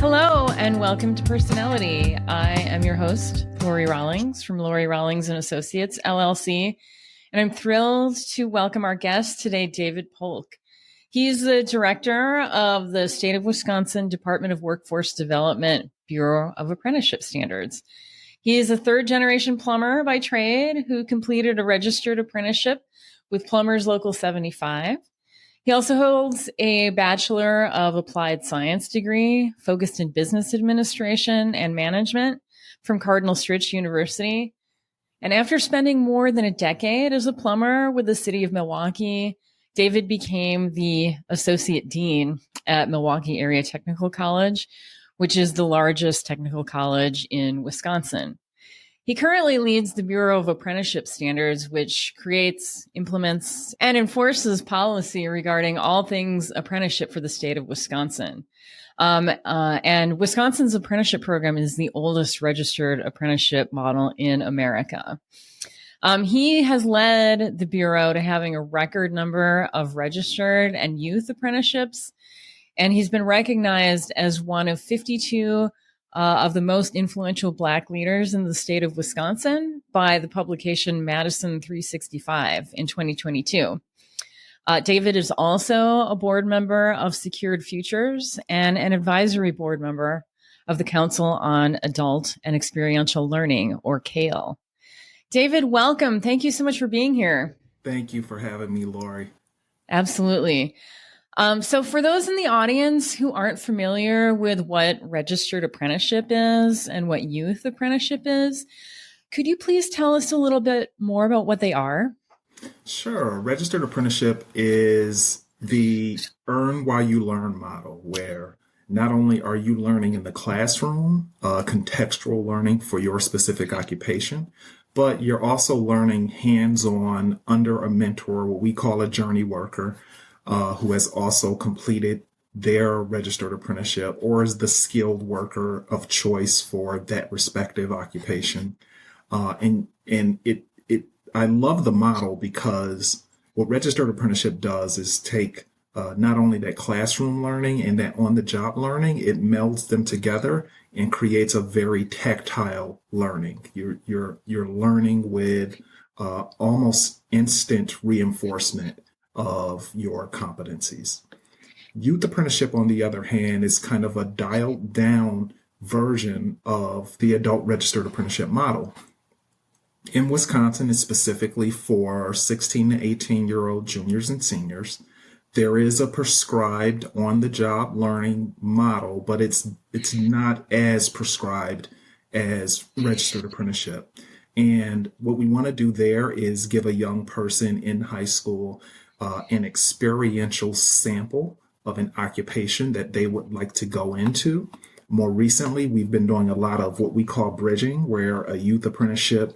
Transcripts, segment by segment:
Hello and welcome to Personality. I am your host, Lori Rawlings from Lori Rawlings and Associates, LLC, and I'm thrilled to welcome our guest today, David Polk. He's the director of the State of Wisconsin Department of Workforce Development, Bureau of Apprenticeship Standards. He is a third-generation plumber by trade who completed a registered apprenticeship with Plumbers Local 75. He also holds a Bachelor of Applied Science degree focused in business administration and management from Cardinal Stritch University. And after spending more than a decade as a plumber with the City of Milwaukee, David became the Associate Dean at Milwaukee Area Technical College, which is the largest technical college in Wisconsin. He currently leads the Bureau of Apprenticeship Standards, which creates, implements, and enforces policy regarding all things apprenticeship for the state of Wisconsin. And Wisconsin's apprenticeship program is the oldest registered apprenticeship model in America. He has led the Bureau to having a record number of registered and youth apprenticeships, and he's been recognized as one of 52 of the most influential Black leaders in the state of Wisconsin by the publication Madison 365 in 2022. David is also a board member of Secured Futures and an advisory board member of the Council on Adult and Experiential Learning, or CAEL. David, welcome. Thank you so much for being here. Thank you for having me, Lori. Absolutely. So for those in the audience who aren't familiar with what registered apprenticeship is and what youth apprenticeship is, could you please tell us a little bit more about what they are? Sure. Registered apprenticeship is the earn while you learn model, where not only are you learning in the classroom, contextual learning for your specific occupation, but you're also learning hands-on under a mentor, what we call a journey worker, who has also completed their registered apprenticeship or is the skilled worker of choice for that respective occupation. I love the model because what registered apprenticeship does is take not only that classroom learning and that on-the-job learning, it melds them together and creates a very tactile learning. You're learning with almost instant reinforcement of your competencies. Youth apprenticeship, on the other hand, is kind of a dialed down version of the adult registered apprenticeship model. In Wisconsin, it's specifically for 16 to 18-year-old juniors and seniors. There is a prescribed on-the-job learning model, but it's not as prescribed as registered apprenticeship. And what we want to do there is give a young person in high school an experiential sample of an occupation that they would like to go into. More recently, we've been doing a lot of what we call bridging, where a youth apprentice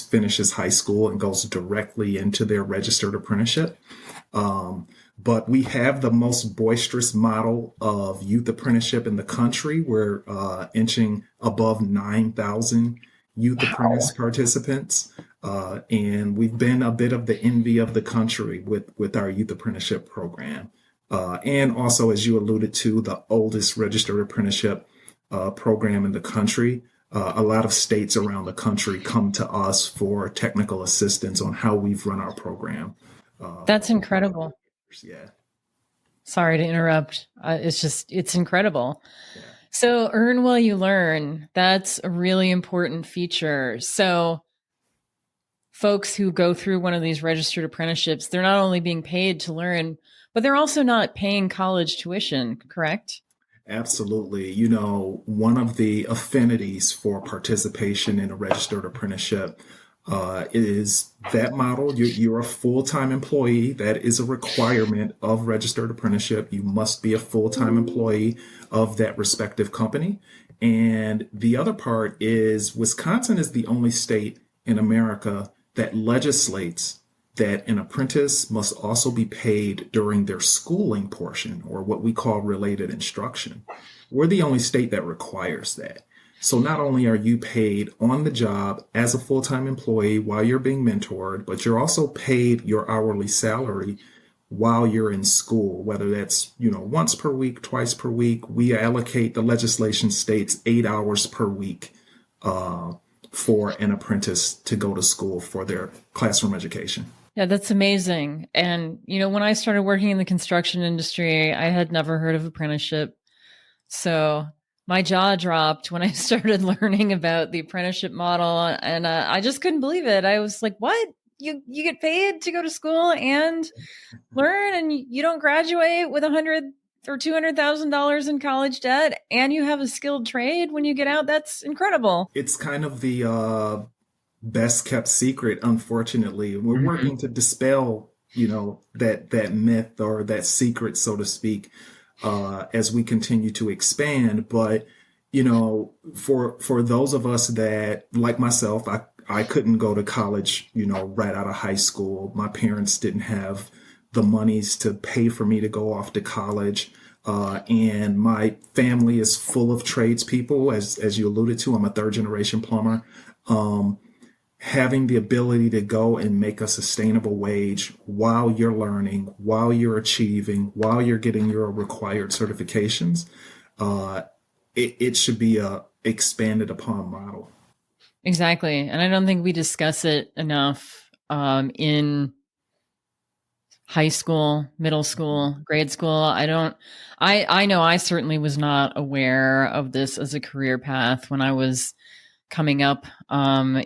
finishes high school and goes directly into their registered apprenticeship. But we have the most boisterous model of youth apprenticeship in the country. We're inching above 9,000 youth apprentice participants. And we've been a bit of the envy of the country with our youth apprenticeship program. And also, as you alluded to, the oldest registered apprenticeship program in the country. A lot of states around the country come to us for technical assistance on how we've run our program. That's incredible. Yeah. Sorry to interrupt. It's incredible. Yeah. So earn while you learn. That's a really important feature. So folks who go through one of these registered apprenticeships, they're not only being paid to learn, but they're also not paying college tuition, correct? Absolutely. You know, one of the affinities for participation in a registered apprenticeship is that model. You're a full-time employee. That is a requirement of registered apprenticeship. You must be a full-time employee of that respective company. And the other part is Wisconsin is the only state in America that legislates that an apprentice must also be paid during their schooling portion, or what we call related instruction. We're the only state that requires that. So not only are you paid on the job as a full-time employee while you're being mentored, but you're also paid your hourly salary while you're in school, whether that's, once per week, twice per week. We allocate, the legislation states, 8 hours per week for an apprentice to go to school for their classroom education. Yeah, that's amazing. And, when I started working in the construction industry, I had never heard of apprenticeship. So my jaw dropped when I started learning about the apprenticeship model, and I just couldn't believe it. I was like, what? You get paid to go to school and learn, and you don't graduate with $100,000 or $200,000 in college debt, and you have a skilled trade when you get out? That's incredible. It's kind of the best kept secret, unfortunately. We're working to dispel, that myth or that secret, so to speak, as we continue to expand. But, for those of us that, like myself, I couldn't go to college, right out of high school. My parents didn't have the monies to pay for me to go off to college. And my family is full of tradespeople, as you alluded to. I'm a third generation plumber. Having the ability to go and make a sustainable wage while you're learning, while you're achieving, while you're getting your required certifications, it should be a expanded upon model. Exactly. And I don't think we discuss it enough in high school, middle school, grade school. I know I certainly was not aware of this as a career path when I was coming up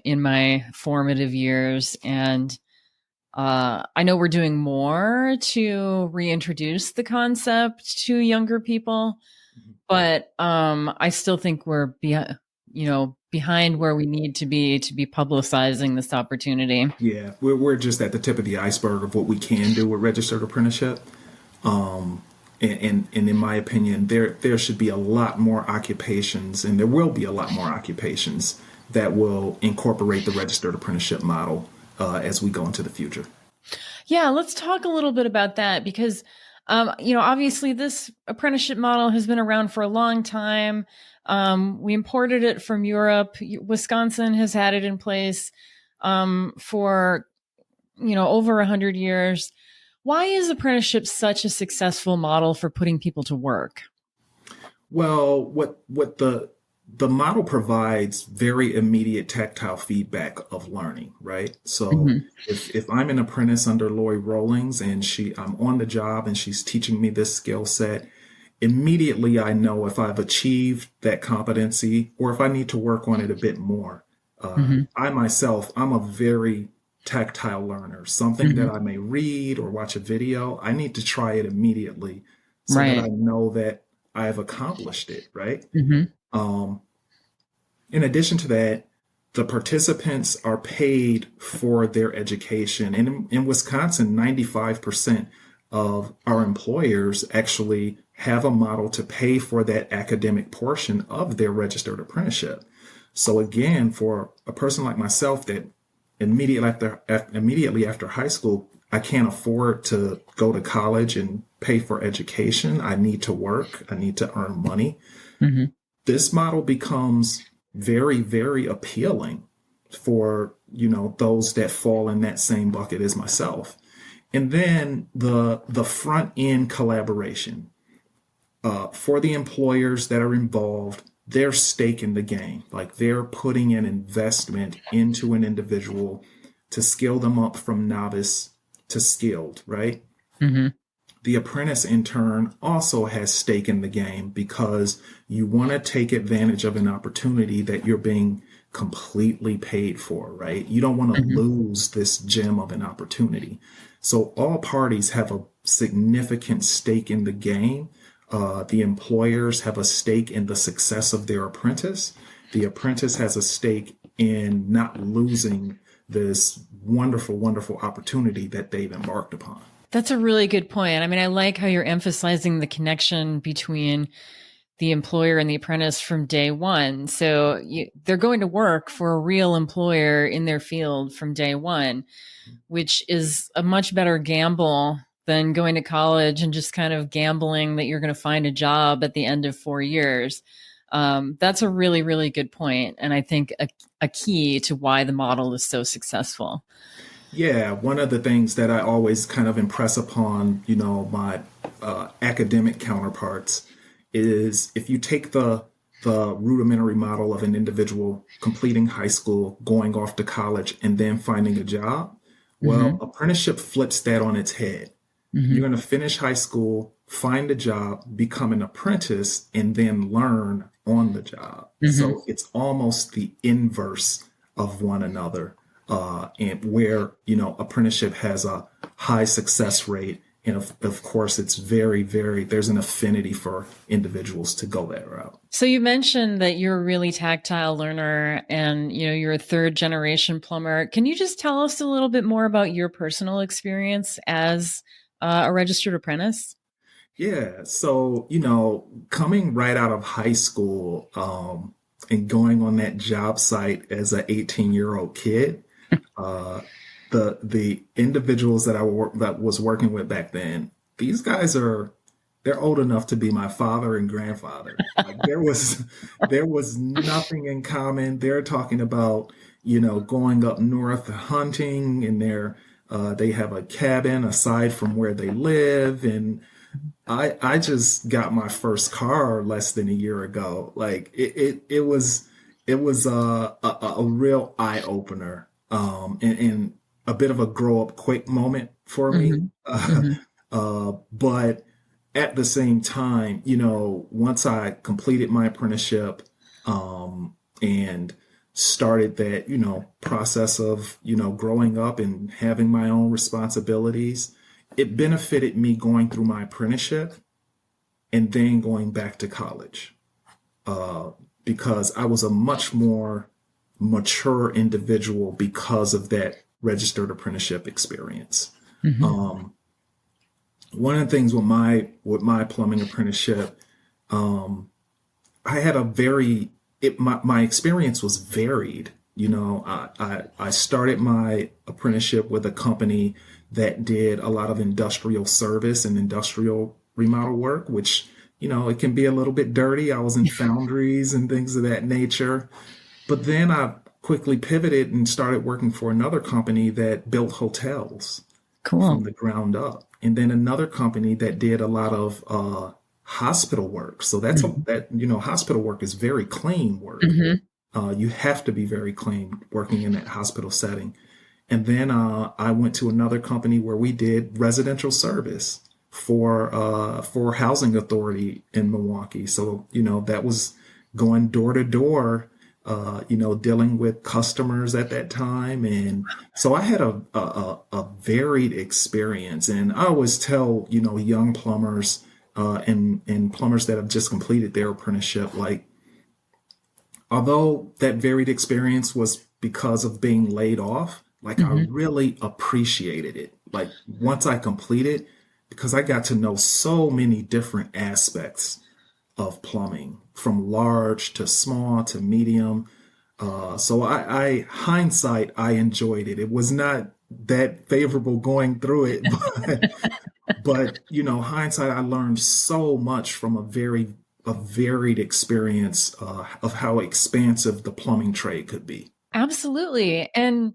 in my formative years. And I know we're doing more to reintroduce the concept to younger people, but I still think we're behind where we need to be publicizing this opportunity. Yeah, we're just at the tip of the iceberg of what we can do with registered apprenticeship. And in my opinion, there should be a lot more occupations, and there will be a lot more occupations that will incorporate the registered apprenticeship model as we go into the future. Yeah, let's talk a little bit about that because, obviously this apprenticeship model has been around for a long time. We imported it from Europe. Wisconsin has had it in place for, over 100 years. Why is apprenticeship such a successful model for putting people to work? Well, what the model provides very immediate tactile feedback of learning, right? So if I'm an apprentice under Lori Rawlings and I'm on the job and she's teaching me this skill set, immediately I know if I've achieved that competency or if I need to work on it a bit more. I myself, I'm a very tactile learner. Something that I may read or watch a video, I need to try it immediately so that I know that I have accomplished it, right? In addition to that, the participants are paid for their education. And in Wisconsin, 95% of our employers actually have a model to pay for that academic portion of their registered apprenticeship. So again, for a person like myself that immediately after high school, I can't afford to go to college and pay for education. I need to work. I need to earn money. This model becomes very, very appealing for, those that fall in that same bucket as myself. And then the front end collaboration for the employers that are involved, their stake in the game, like they're putting an investment into an individual to skill them up from novice to skilled, right? The apprentice in turn also has stake in the game because you want to take advantage of an opportunity that you're being completely paid for, right? You don't want to lose this gem of an opportunity. So all parties have a significant stake in the game. The employers have a stake in the success of their apprentice. The apprentice has a stake in not losing this wonderful, wonderful opportunity that they've embarked upon. That's a really good point. I mean, I like how you're emphasizing the connection between the employer and the apprentice from day one. So they're going to work for a real employer in their field from day one, which is a much better gamble than going to college and just kind of gambling that you're going to find a job at the end of 4 years. That's a really, really good point. And I think a key to why the model is so successful. Yeah, one of the things that I always kind of impress upon, my academic counterparts is if you take the rudimentary model of an individual completing high school, going off to college, and then finding a job, well, Hmm. apprenticeship flips that on its head. You're Hmm. going to finish high school, find a job, become an apprentice, and then learn on the job. Hmm. So it's almost the inverse of one another, and where apprenticeship has a high success rate, and of course it's very there's an affinity for individuals to go that route. So you mentioned that you're a really tactile learner and you're a third generation plumber. Can you just tell us a little bit more about your personal experience as a registered apprentice? Yeah, so coming right out of high school, and going on that job site as an 18-year-old kid, uh, the individuals that was working with back then, these guys they're old enough to be my father and grandfather. Like there was nothing in common. They're talking about going up north hunting, and they have a cabin aside from where they live, and I just got my first car less than a year ago. Like it was a real eye opener, and a bit of a grow up quick moment for me. Hmm. Hmm. But at the same time, once I completed my apprenticeship, and started that, process of, growing up and having my own responsibilities, it benefited me going through my apprenticeship and then going back to college, because I was a much more mature individual because of that registered apprenticeship experience. Hmm. Um, One of the things with my plumbing apprenticeship, I had a very my experience was varied. I started my apprenticeship with a company that did a lot of industrial service and industrial remodel work, which it can be a little bit dirty. I was in foundries and things of that nature. But then I quickly pivoted and started working for another company that built hotels from Cool. the ground up, and then another company that did a lot of hospital work. So hospital work is very clean work. Hmm. You have to be very clean working in that hospital setting. And then I went to another company where we did residential service for housing authority in Milwaukee. So that was going door to door, dealing with customers at that time. And so I had a varied experience. And I always tell, young plumbers, and plumbers that have just completed their apprenticeship, like, although that varied experience was because of being laid off, like I Hmm. really appreciated it. Like once I completed, because I got to know so many different aspects of plumbing, from large to small to medium. So I hindsight, I enjoyed it. It was not that favorable going through it, but hindsight, I learned so much from a varied experience, of how expansive the plumbing trade could be. Absolutely. And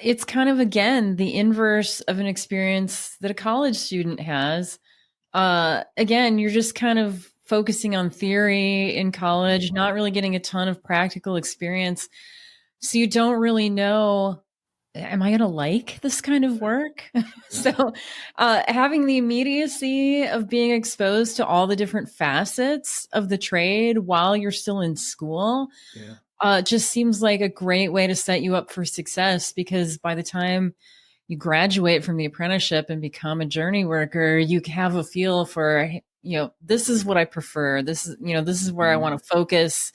it's kind of, again, the inverse of an experience that a college student has. Again, you're just kind of focusing on theory in college, not really getting a ton of practical experience. So you don't really know, am I going to like this kind of work? Yeah, So, having the immediacy of being exposed to all the different facets of the trade while you're still in school yeah, just seems like a great way to set you up for success, because by the time you graduate from the apprenticeship and become a journey worker, you have a feel for, this is what I prefer. This is where I mhm, want to focus.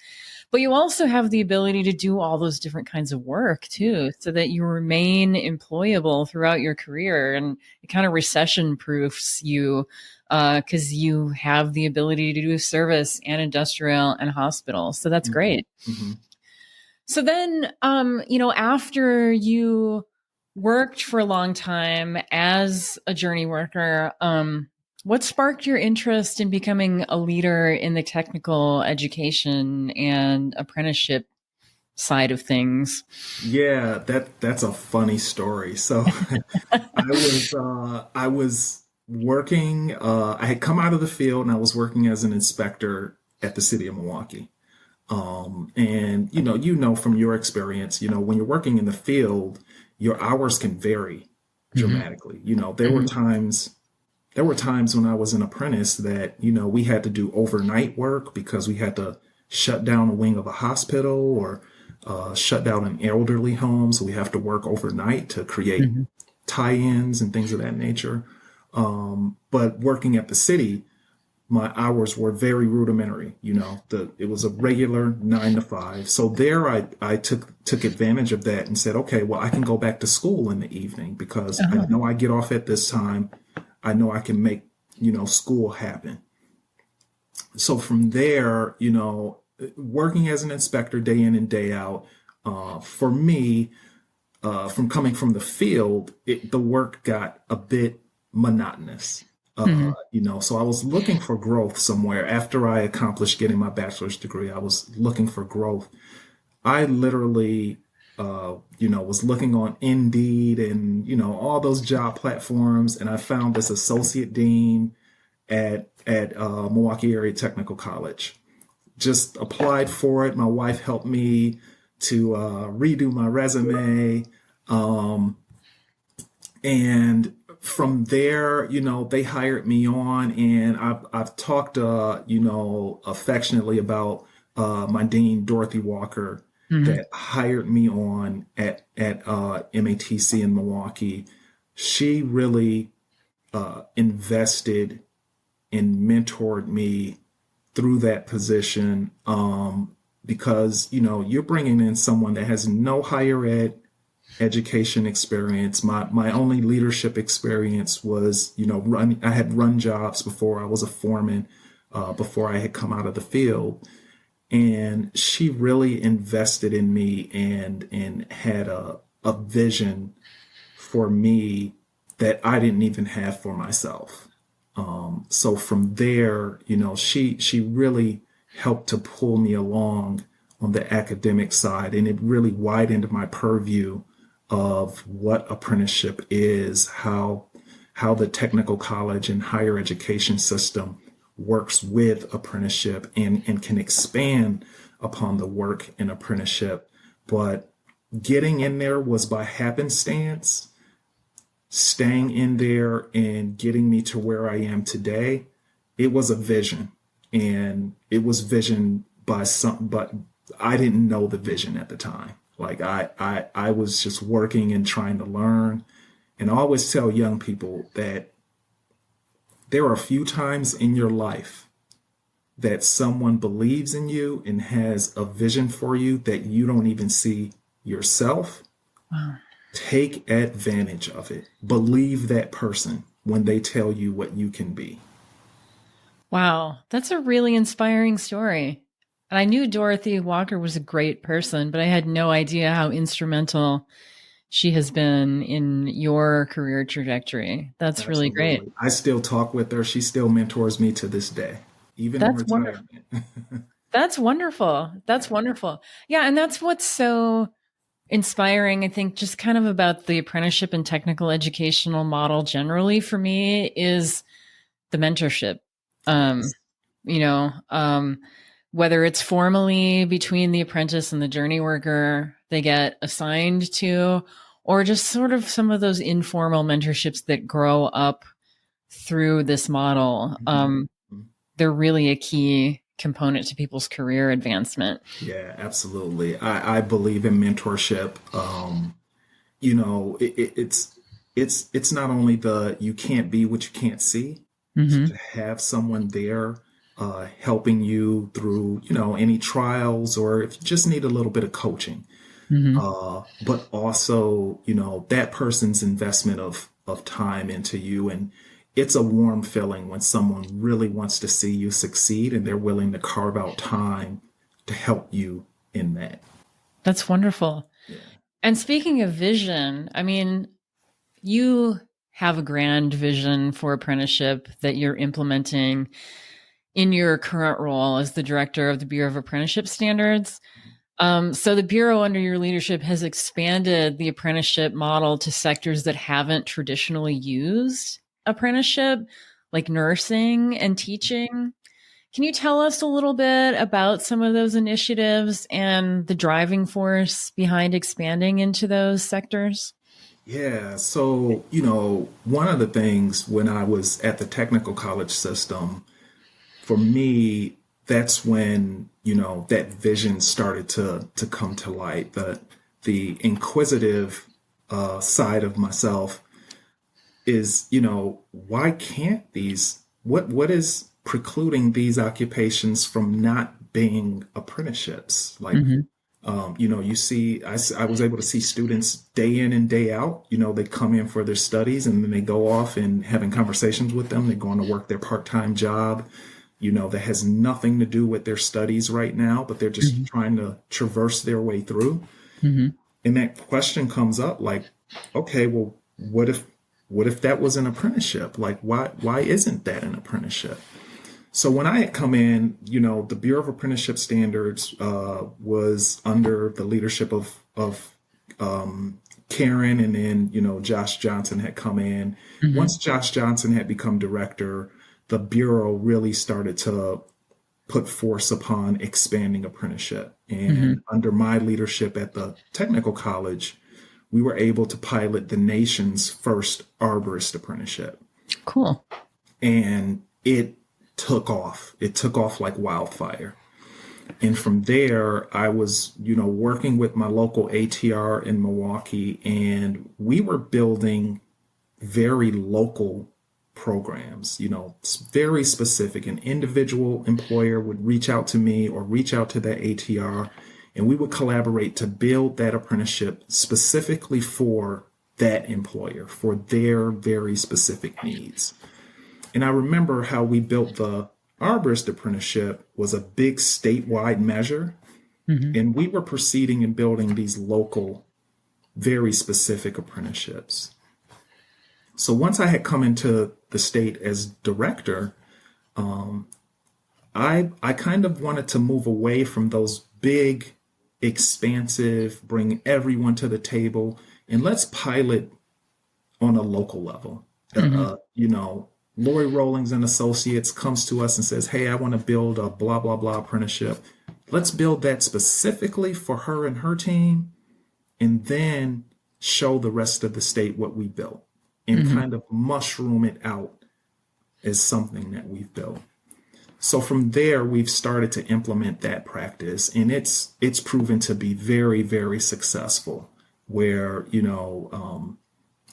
But you also have the ability to do all those different kinds of work too, so that you remain employable throughout your career. And it kind of recession proofs you, because you have the ability to do service and industrial and hospital. So that's mhm, great. mhm. So then, after you worked for a long time as a journey worker, what sparked your interest in becoming a leader in the technical education and apprenticeship side of things. Yeah, that's a funny story. So I was working. I had come out of the field and I was working as an inspector at the City of Milwaukee. And from your experience, when you're working in the field, your hours can vary Mm-hmm. dramatically. There were times when I was an apprentice that, we had to do overnight work because we had to shut down a wing of a hospital or shut down an elderly home. So we have to work overnight to create Mm-hmm. tie-ins and things of that nature. But working at the city, my hours were very rudimentary. It was a regular 9 to 5. So there I took advantage of that and said, okay, well, I can go back to school in the evening because I Uh-huh. know I get off at this time. I know I can make, school happen. So from there, working as an inspector day in and day out, for me, from coming from the field, the work got a bit monotonous. Mm-hmm. So I was looking for growth somewhere. After I accomplished getting my bachelor's degree, I was looking for growth. I literally, was looking on Indeed and, all those job platforms, and I found this associate dean at Milwaukee Area Technical College. Just applied for it. My wife helped me to redo my resume. And from there, they hired me on, and I've talked, affectionately about my dean, Dorothy Walker, Mm-hmm. that hired me on at MATC in Milwaukee. She really invested and mentored me through that position, because you're bringing in someone that has no higher ed education experience. My only leadership experience was, I had run jobs before. I was a foreman before I had come out of the field, and she really invested in me and had a vision for me that I didn't even have for myself. So from there, she really helped to pull me along on the academic side, and it really widened my purview of what apprenticeship is, how the technical college and higher education system works with apprenticeship and can expand upon the work in apprenticeship. But getting in there was by happenstance. Staying in there and getting me to where I am today, it was a vision. And it was vision by but I didn't know the vision at the time. Like I was just working and trying to learn. And I always tell young people that there are a few times in your life that someone believes in you and has a vision for you that you don't even see yourself. Wow. Take advantage of it. Believe that person when they tell you what you can be. Wow. That's a really inspiring story. And I knew Dorothy Walker was a great person, but I had no idea how instrumental she has been in your career trajectory. That's really great. Absolutely. I still talk with her. She still mentors me to this day, even in That's wonderful. retirement. That's wonderful. That's Yeah, wonderful. Yeah. And that's what's so inspiring, I think, just kind of about the apprenticeship and technical educational model generally for me is the mentorship. Um, yes. you know, um, Whether it's formally between the apprentice and the journey worker they get assigned to, or just sort of some of those informal mentorships that grow up through this model. Mhm. They're really a key component to people's career advancement. Yeah, absolutely. I believe in mentorship. It's not only the you can't be what you can't see. So Hmm. to have someone there helping you through, any trials, or if you just need a little bit of coaching, Hmm. but also, that person's investment of time into you. And it's a warm feeling when someone really wants to see you succeed and they're willing to carve out time to help you in that. That's wonderful. Yeah. And speaking of vision, I mean, you have a grand vision for apprenticeship that you're implementing in your current role as the director of the Bureau of Apprenticeship Standards. So the Bureau under your leadership has expanded the apprenticeship model to sectors that haven't traditionally used apprenticeship, like nursing and teaching. Can you tell us a little bit about some of those initiatives and the driving force behind expanding into those sectors? Yeah, so, one of the things when I was at the technical college system, for me, that's when, that vision started to come to light. The inquisitive side of myself is, why can't what is precluding these occupations from not being apprenticeships? Like, Hmm. you see, I was able to see students day in and day out. They come in for their studies and then they go off and having conversations with them. They're going to work their part-time job, that has nothing to do with their studies right now, but they're just Hmm. trying to traverse their way through. Hmm. And that question comes up like, okay, well, what if that was an apprenticeship? Like, why isn't that an apprenticeship? So when I had come in, the Bureau of Apprenticeship Standards was under the leadership of Karen, and then Josh Johnson had come in. Hmm. Once Josh Johnson had become director, the Bureau really started to put force upon expanding apprenticeship. Hmm. And under my leadership at the technical college, we were able to pilot the nation's first arborist apprenticeship. Cool. And it took off. It took off like wildfire. And from there, I was, working with my local ATR in Milwaukee, and we were building very local programs, very specific. An individual employer would reach out to me or reach out to that ATR, and we would collaborate to build that apprenticeship specifically for that employer, for their very specific needs. And I remember how we built the arborist apprenticeship was a big statewide measure. Hmm. And we were proceeding and building these local, very specific apprenticeships. So once I had come into the state as director, I kind of wanted to move away from those big, expansive, bring everyone to the table, and let's pilot on a local level. Hmm. Lori Rollings and Associates comes to us and says, "Hey, I want to build a blah blah blah apprenticeship. Let's build that specifically for her and her team, and then show the rest of the state what we built, and Hmm. kind of mushroom it out as something that we've built." So from there, we've started to implement that practice, and it's proven to be very, very successful. Where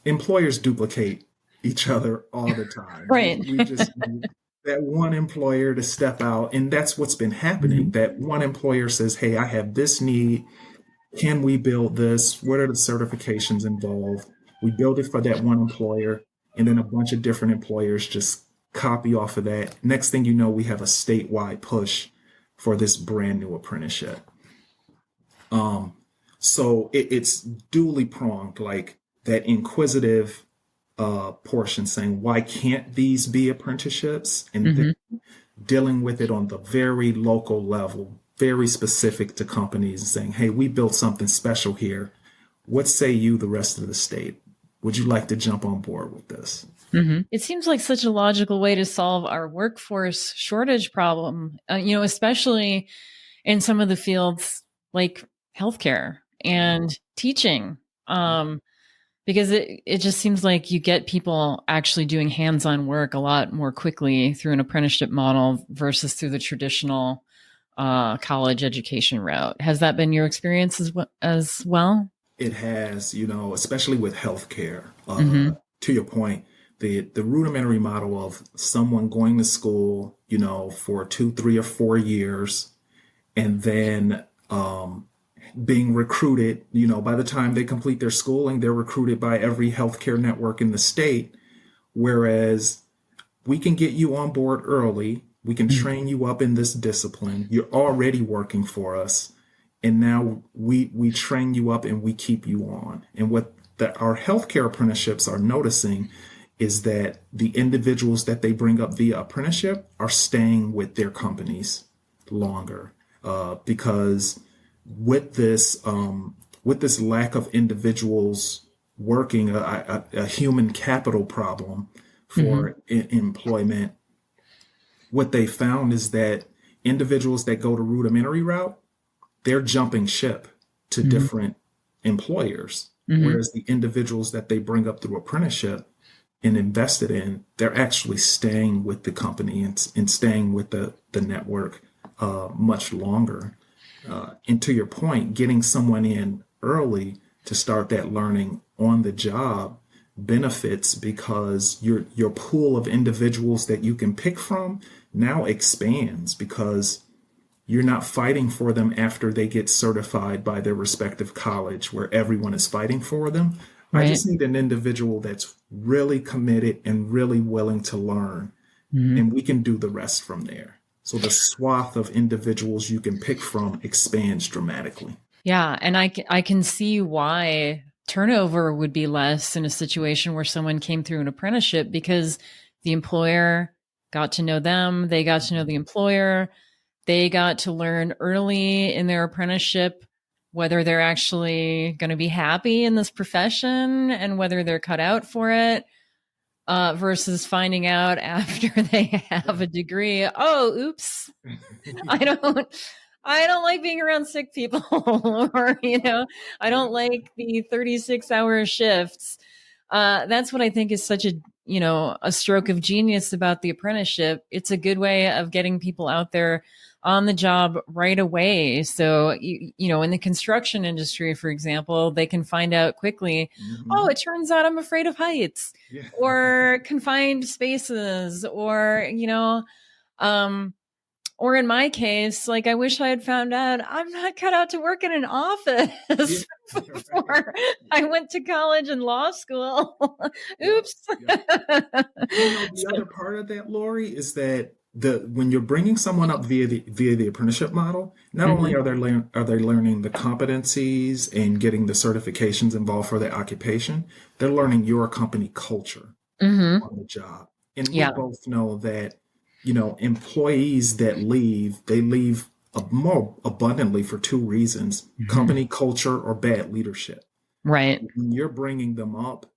employers duplicate each other all the time. We, Right. we just need that one employer to step out, and that's what's been happening. Hmm. That one employer says, "Hey, I have this need. Can we build this? What are the certifications involved?" We build it for that one employer, and then a bunch of different employers just copy off of that. Next thing you know, we have a statewide push for this brand new apprenticeship. So it's duly pronged, like that inquisitive portion saying, why can't these be apprenticeships? And then Hmm. dealing with it on the very local level, very specific to companies, and saying, hey, we built something special here. What say you, the rest of the state? Would you like to jump on board with this? Hmm. It seems like such a logical way to solve our workforce shortage problem, especially in some of the fields like healthcare and teaching. Because it just seems like you get people actually doing hands-on work a lot more quickly through an apprenticeship model versus through the traditional college education route. Has that been your experience as well? It has, especially with healthcare. Mm-hmm. To your point, the rudimentary model of someone going to school, for 2, 3, or 4 years, and then being recruited, by the time they complete their schooling, they're recruited by every healthcare network in the state. Whereas we can get you on board early, we can train you up in this discipline. You're already working for us, and now we train you up and we keep you on. And what our healthcare apprenticeships are noticing is that the individuals that they bring up via apprenticeship are staying with their companies longer, because with this lack of individuals working a human capital problem for employment, what they found is that individuals that go to rudimentary route, they're jumping ship to different employers, whereas the individuals that they bring up through apprenticeship and invested in, they're actually staying with the company and staying with the network much longer. And to your point, getting someone in early to start that learning on the job benefits, because your pool of individuals that you can pick from now expands, because you're not fighting for them after they get certified by their respective college where everyone is fighting for them. Right. I just need an individual that's really committed and really willing to learn, and we can do the rest from there. So the swath of individuals you can pick from expands dramatically. Yeah. And I can see why turnover would be less in a situation where someone came through an apprenticeship, because the employer got to know them, they got to know the employer, they got to learn early in their apprenticeship whether they're actually going to be happy in this profession and whether they're cut out for it, versus finding out after they have a degree, oh, oops, I don't like being around sick people, or, I don't like the 36-hour shifts. That's what I think is such a stroke of genius about the apprenticeship. It's a good way of getting people out there on the job right away. So, in the construction industry, for example, they can find out quickly, oh, it turns out I'm afraid of heights, or confined spaces, or, or in my case, like, I wish I had found out I'm not cut out to work in an office before I went to college and law school. Oops. The other part of that, Lori, is that when you're bringing someone up via the apprenticeship model, not only are they learning the competencies and getting the certifications involved for their occupation, they're learning your company culture on the job. And we both know that, employees that they leave more abundantly for two reasons: company culture or bad leadership. Right. When you're bringing them up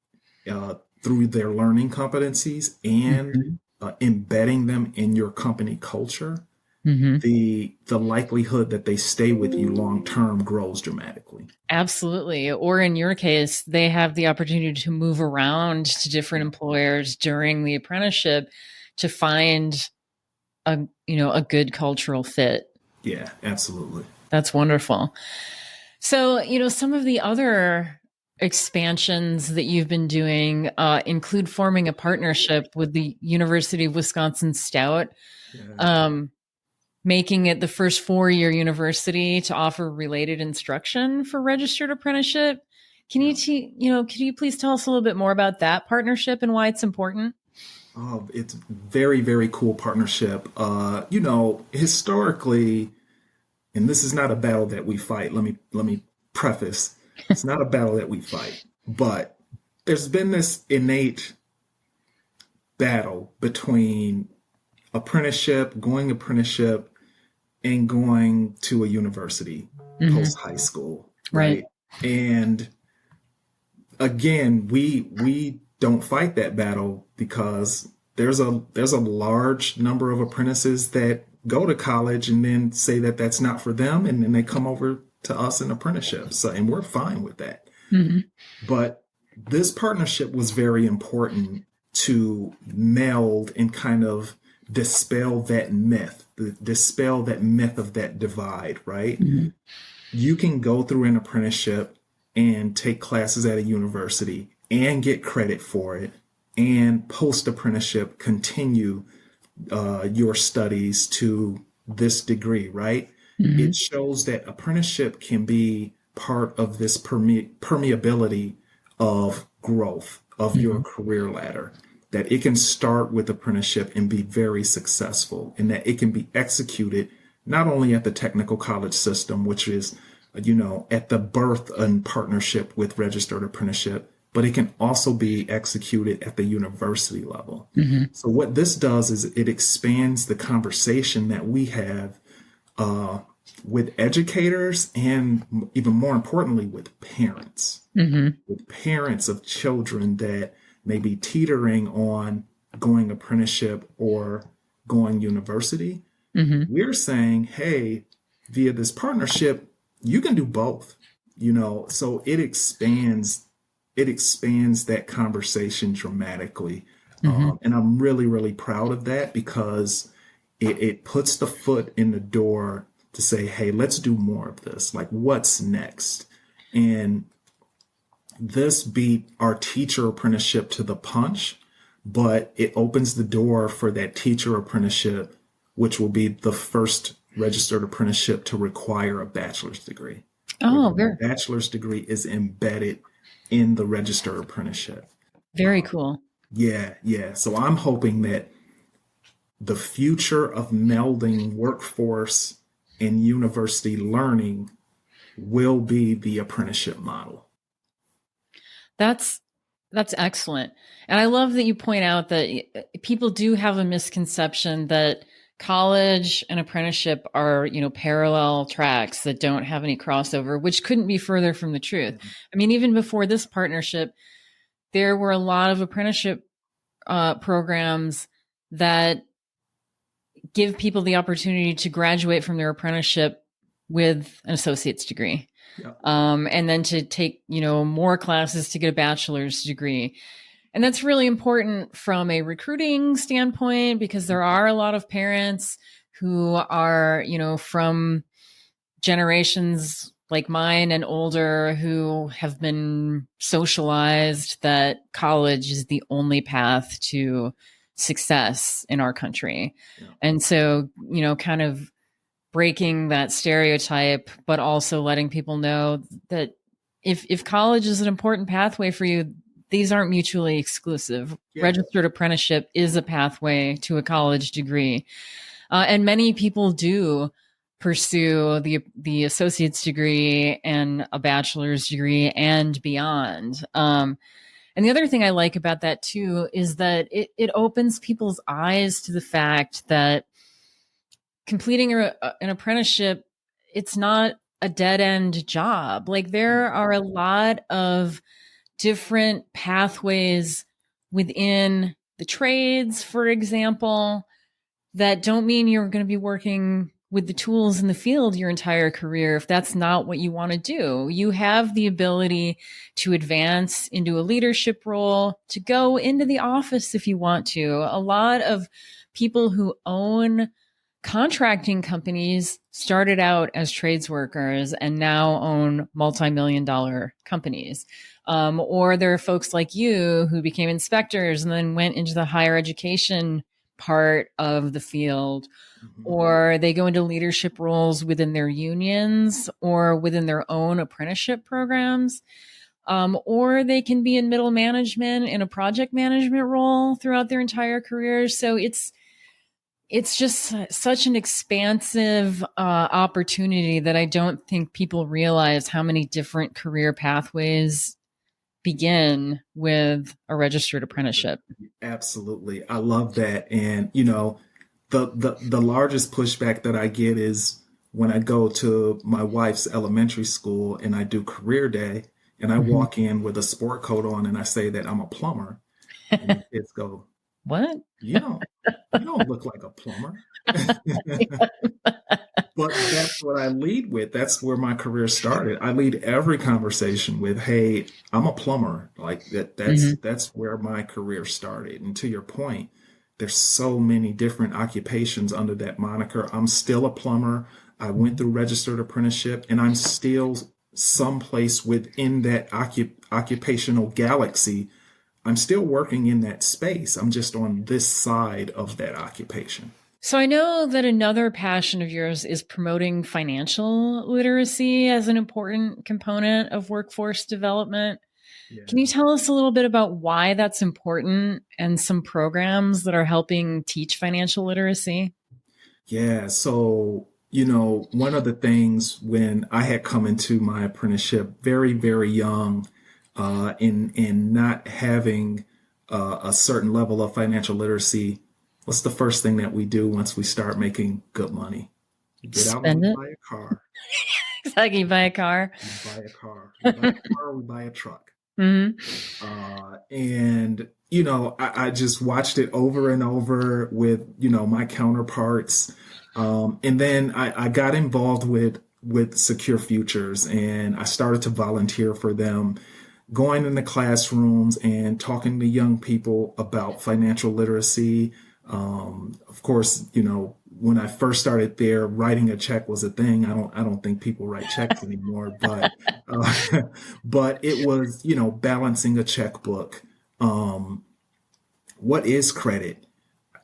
through their learning competencies and embedding them in your company culture, the likelihood that they stay with you long term grows dramatically. Absolutely. Or in your case, they have the opportunity to move around to different employers during the apprenticeship to find a good cultural fit. Yeah, absolutely. That's wonderful. So, some of the other expansions that you've been doing include forming a partnership with the University of Wisconsin Stout, making it the first 4-year university to offer related instruction for registered apprenticeship. Can you please tell us a little bit more about that partnership and why it's important? Oh, it's very, very cool partnership. Historically, and this is not a battle that we fight. Let me preface. It's not a battle that we fight, but there's been this innate battle between going apprenticeship, and going to a university post high school, right? And again, we don't fight that battle, because there's a large number of apprentices that go to college and then say that that's not for them, and then they come over to us in apprenticeships. So, and we're fine with that. But this partnership was very important to meld and kind of dispel that myth of that divide, right? You can go through an apprenticeship and take classes at a university and get credit for it, and post apprenticeship continue your studies to this degree, right? It shows that apprenticeship can be part of this permeability of growth of your career ladder, that it can start with apprenticeship and be very successful, and that it can be executed not only at the technical college system, which is, at the birth and partnership with registered apprenticeship, but it can also be executed at the university level. So what this does is it expands the conversation that we have with educators and even more importantly, with parents of children that may be teetering on going apprenticeship or going university. We're saying, hey, via this partnership, you can do both, so it expands that conversation dramatically. And I'm really, really proud of that because it puts the foot in the door to say, hey, let's do more of this. Like, what's next? And this beat our teacher apprenticeship to the punch, but it opens the door for that teacher apprenticeship, which will be the first registered apprenticeship to require a bachelor's degree. Oh, the bachelor's degree is embedded in the registered apprenticeship. Very cool. Yeah. So I'm hoping that the future of melding workforce and university learning will be the apprenticeship model. That's excellent. And I love that you point out that people do have a misconception that college and apprenticeship are, parallel tracks that don't have any crossover, which couldn't be further from the truth. I mean, even before this partnership, there were a lot of apprenticeship programs that give people the opportunity to graduate from their apprenticeship with an associate's degree. And then to take, more classes to get a bachelor's degree. And that's really important from a recruiting standpoint, because there are a lot of parents who are, from generations like mine and older who have been socialized that college is the only path to success in our country. And so, kind of breaking that stereotype, but also letting people know that if college is an important pathway for you, these aren't mutually exclusive. Registered apprenticeship is a pathway to a college degree. And many people do pursue the associate's degree and a bachelor's degree and beyond. And the other thing I like about that too is that it opens people's eyes to the fact that completing an apprenticeship, it's not a dead end job. Like, there are a lot of different pathways within the trades, for example, that don't mean you're going to be working with the tools in the field your entire career if that's not what you want to do. You have the ability to advance into a leadership role, to go into the office if you want to. A lot of people who own contracting companies started out as trades workers and now own multi-million-dollar companies. Or there are folks like you who became inspectors and then went into the higher education part of the field, or they go into leadership roles within their unions or within their own apprenticeship programs. Or they can be in middle management in a project management role throughout their entire career. So it's just such an expansive opportunity that I don't think people realize how many different career pathways begin with a registered apprenticeship. Absolutely. I love that. And, the largest pushback that I get is when I go to my wife's elementary school and I do career day and I walk in with a sport coat on and I say that I'm a plumber. And the kids go, "What? You don't look like a plumber." But that's what I lead with. That's where my career started. I lead every conversation with, "Hey, I'm a plumber." Like that's where my career started. And to your point, there's so many different occupations under that moniker. I'm still a plumber. I went through registered apprenticeship, and I'm still someplace within that occupational galaxy. I'm still working in that space. I'm just on this side of that occupation. So I know that another passion of yours is promoting financial literacy as an important component of workforce development. Yeah. Can you tell us a little bit about why that's important and some programs that are helping teach financial literacy? Yeah. So, one of the things when I had come into my apprenticeship very, very young, in not having a certain level of financial literacy, what's the first thing that we do once we start making good money? Get out and we Spend it. buy a car. It's like you buy a car. We buy a car. We buy a car, we buy a truck. Hmm. And I just watched it over and over with my counterparts, and then I got involved with Secure Futures, and I started to volunteer for them, going in the classrooms and talking to young people about financial literacy. Of course, when I first started there, writing a check was a thing. I don't think people write checks anymore, but but it was, balancing a checkbook. What is credit?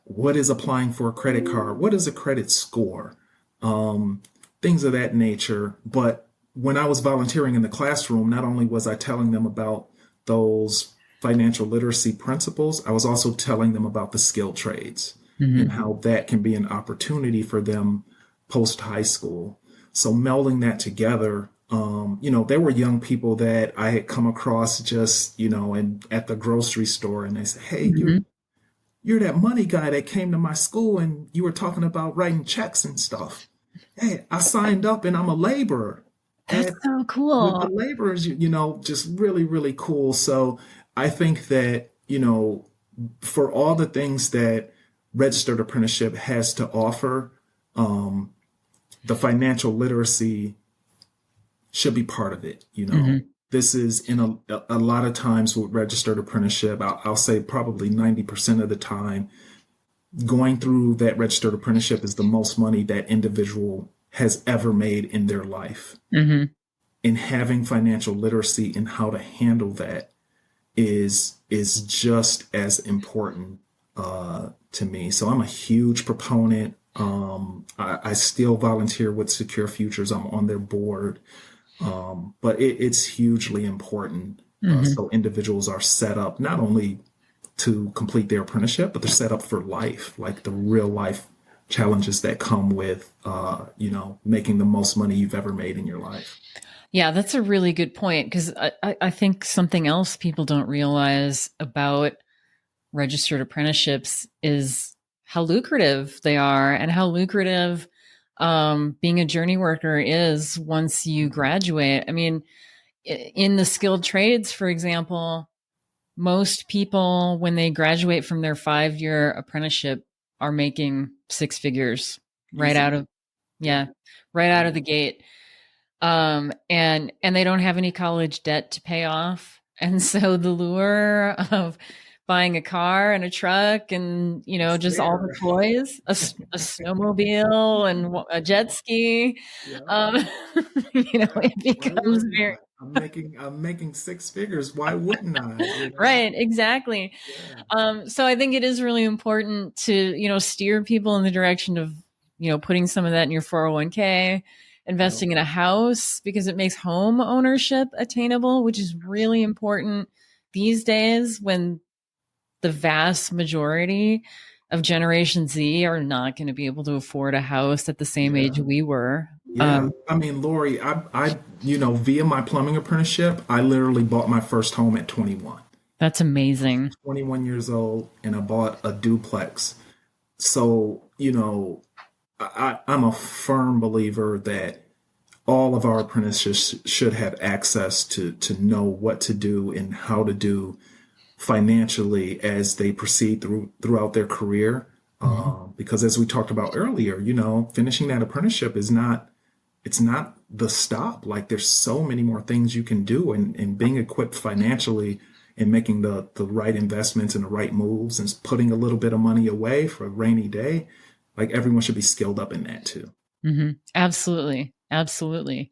What is applying for a credit card? What is a credit score? Things of that nature. But when I was volunteering in the classroom, not only was I telling them about those financial literacy principles, I was also telling them about the skilled trades and how that can be an opportunity for them post high school. So melding that together, there were young people that I had come across just, at the grocery store, and they said, "Hey, you're that money guy that came to my school and you were talking about writing checks and stuff. Hey, I signed up and I'm a laborer." That's And so with the cool. laborers, just really, really cool. So I think that, for all the things that registered apprenticeship has to offer, the financial literacy should be part of it. Hmm. This is in a lot of times with registered apprenticeship, I'll say probably 90% of the time, going through that registered apprenticeship is the most money that individual has ever made in their life. Hmm. And having financial literacy and how to handle that is just as important to me. So I'm a huge proponent. I still volunteer with Secure Futures. I'm on their board, but it's hugely important. Hmm. So individuals are set up not only to complete their apprenticeship, but they're set up for life, like the real life challenges that come with, making the most money you've ever made in your life. Yeah, that's a really good point because I think something else people don't realize about registered apprenticeships is how lucrative they are and how lucrative being a journey worker is once you graduate. I mean, in the skilled trades, for example, most people, when they graduate from their 5-year apprenticeship, are making six figures right out Easily. of, Yeah. yeah, right out of Yeah. the gate. And they don't have any college debt to pay off. And so the lure of buying a car and a truck and, It's just all the there. toys, a snowmobile and a jet ski, Yeah. um, Yeah. it Why becomes wouldn't very, I? I'm making six figures. Why wouldn't I? right, exactly. Yeah. So I think it is really important to, steer people in the direction of, putting some of that in your 401k, Yeah. investing in a house because it makes home ownership attainable, which is really important these days when the vast majority of Generation Z are not going to be able to afford a house at the same age Yeah. we were. Yeah. I mean, Lori, via my plumbing apprenticeship, I literally bought my first home at 21. That's amazing. 21 years old, and I bought a duplex. So, I'm a firm believer that all of our apprentices should have access to know what to do and how to do financially as they proceed throughout their career. Because as we talked about earlier, finishing that apprenticeship is not it's not the stop. Like there's so many more things you can do, and being equipped financially and making the right investments and the right moves and putting a little bit of money away for a rainy day. Like everyone should be skilled up in that too. Absolutely. Absolutely.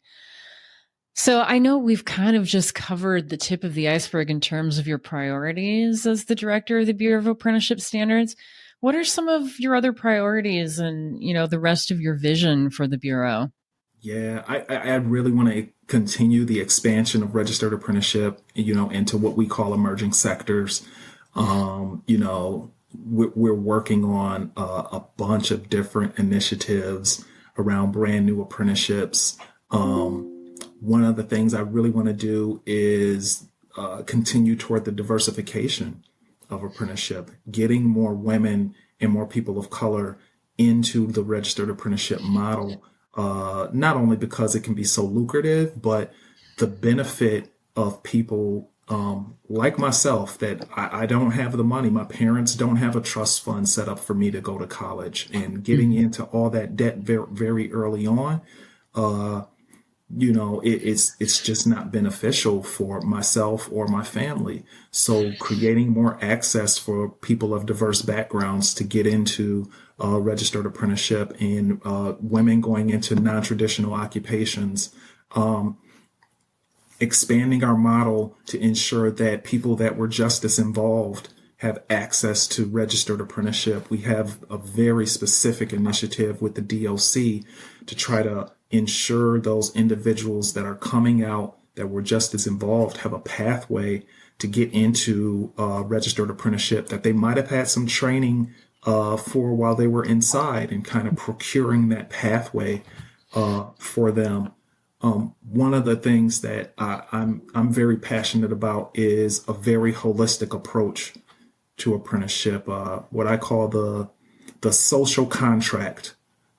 So I know we've kind of just covered the tip of the iceberg in terms of your priorities as the director of the Bureau of Apprenticeship Standards. What are some of your other priorities and, the rest of your vision for the Bureau? Yeah, I really want to continue the expansion of registered apprenticeship, into what we call emerging sectors. We're working on a bunch of different initiatives around brand new apprenticeships. One of the things I really want to do is continue toward the diversification of apprenticeship, getting more women and more people of color into the registered apprenticeship model. not only because it can be so lucrative, but the benefit of people like myself that I don't have the money. My parents don't have a trust fund set up for me to go to college, and getting into all that debt very, very early on, it's just not beneficial for myself or my family. So creating more access for people of diverse backgrounds to get into registered apprenticeship, and women going into non-traditional occupations, expanding our model to ensure that people that were just as involved have access to registered apprenticeship. We have a very specific initiative with the DOC to try to ensure those individuals that are coming out that were just as involved have a pathway to get into registered apprenticeship that they might have had some training for while they were inside, and kind of procuring that pathway for them. One of the things that I'm very passionate about is a very holistic approach to apprenticeship, what I call the social contract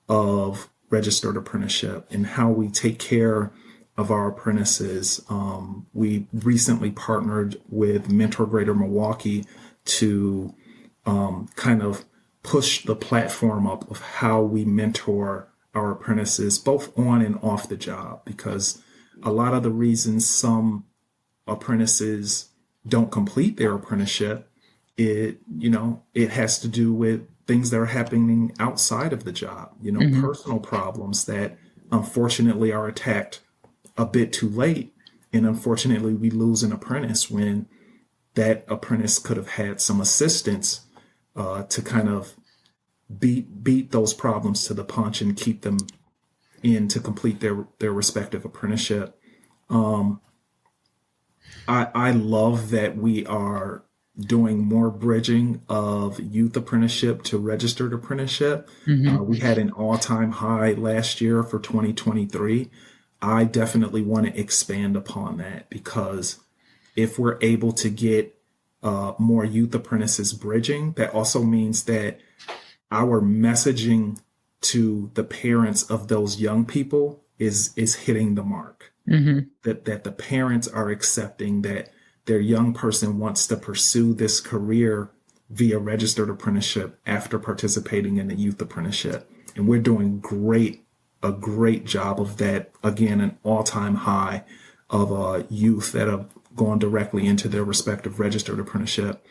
of registered apprenticeship, and how we take care of our apprentices. We recently partnered with Mentor Greater Milwaukee to kind of push the platform up of how we mentor our apprentices, both on and off the job, because a lot of the reasons some apprentices don't complete their apprenticeship, it has to do with things that are happening outside of the job, personal problems that unfortunately are attacked a bit too late. And unfortunately, we lose an apprentice when that apprentice could have had some assistance to kind of beat those problems to the punch and keep them in to complete their respective apprenticeship. I love that we are doing more bridging of youth apprenticeship to registered apprenticeship. We had an all-time high last year for 2023. I definitely want to expand upon that, because if we're able to get more youth apprentices bridging, that also means that our messaging to the parents of those young people is hitting the mark. That the parents are accepting that their young person wants to pursue this career via registered apprenticeship after participating in the youth apprenticeship. And we're doing a great job of that. Again, an all-time high of youth that have gone directly into their respective registered apprenticeship.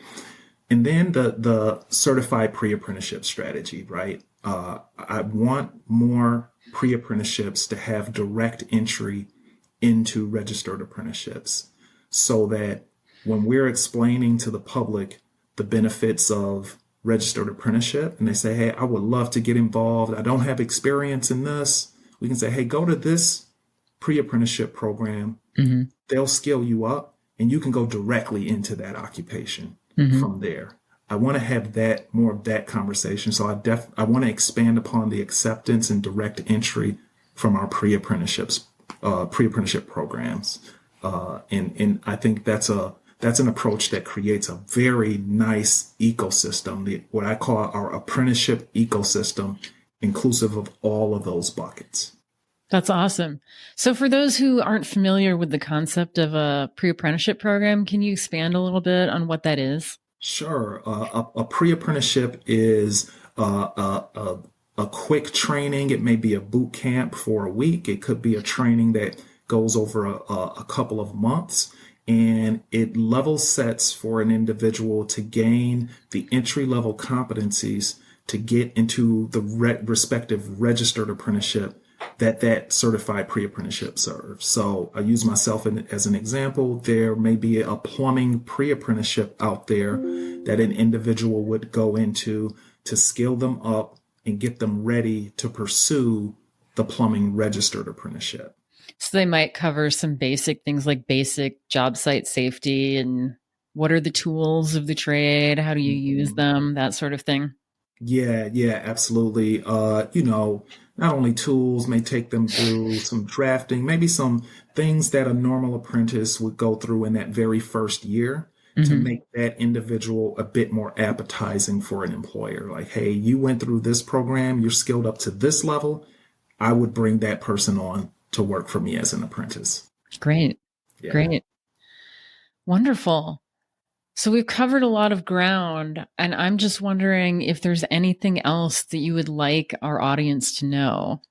And then the certified pre-apprenticeship strategy, right? I want more pre-apprenticeships to have direct entry into registered apprenticeships, so that when we're explaining to the public the benefits of registered apprenticeship, and they say, hey, I would love to get involved, I don't have experience in this, we can say, hey, go to this pre-apprenticeship program. They'll skill you up, and you can go directly into that occupation from there. I want to have more of that conversation. So I want to expand upon the acceptance and direct entry from our pre-apprenticeship programs. And I think that's an approach that creates a very nice ecosystem, what I call our apprenticeship ecosystem, inclusive of all of those buckets. That's awesome. So for those who aren't familiar with the concept of a pre-apprenticeship program, can you expand a little bit on what that is? Sure. A pre-apprenticeship is a quick training. It may be a boot camp for a week. It could be a training that goes over a couple of months, and it level sets for an individual to gain the entry-level competencies to get into the respective registered apprenticeship that certified pre-apprenticeship serves. So I use myself as an example. There may be a plumbing pre-apprenticeship out there that an individual would go into to skill them up and get them ready to pursue the plumbing registered apprenticeship. So they might cover some basic things like basic job site safety and what are the tools of the trade? How do you use them? That sort of thing. Yeah, absolutely. Not only tools, may take them through some drafting, maybe some things that a normal apprentice would go through in that very first year to make that individual a bit more appetizing for an employer. Like, hey, you went through this program, you're skilled up to this level. I would bring that person on to work for me as an apprentice. Great. Yeah. Great. Wonderful. So we've covered a lot of ground, and I'm just wondering if there's anything else that you would like our audience to know.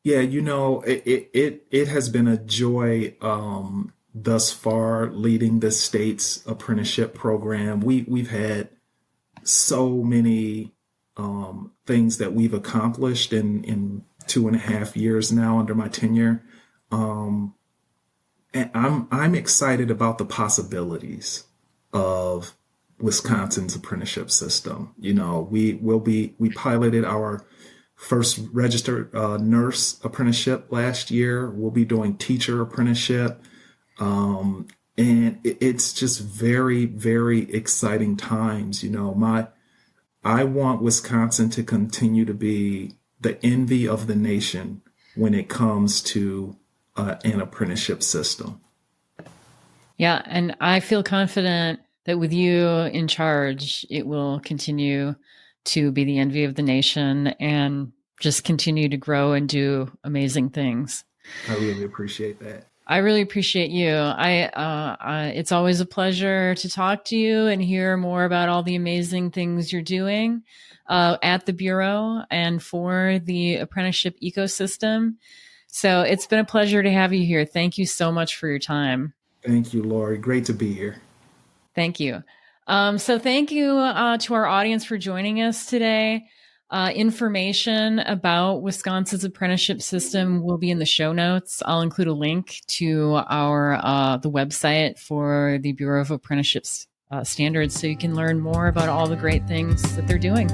Yeah, it has been a joy thus far leading the state's apprenticeship program. We've had so many things that we've accomplished in 2.5 years now under my tenure. And I'm excited about the possibilities of Wisconsin's apprenticeship system. We piloted our first registered nurse apprenticeship last year. We'll be doing teacher apprenticeship. And it's just very, very exciting times. I want Wisconsin to continue to be the envy of the nation when it comes to an apprenticeship system. Yeah, and I feel confident that with you in charge, it will continue to be the envy of the nation and just continue to grow and do amazing things. I really appreciate that. I really appreciate you. It's always a pleasure to talk to you and hear more about all the amazing things you're doing at the Bureau and for the apprenticeship ecosystem. So it's been a pleasure to have you here. Thank you so much for your time. Thank you, Lori. Great to be here. Thank you. So thank you to our audience for joining us today. Information about Wisconsin's apprenticeship system will be in the show notes. I'll include a link to the website for the Bureau of Apprenticeship Standards so you can learn more about all the great things that they're doing.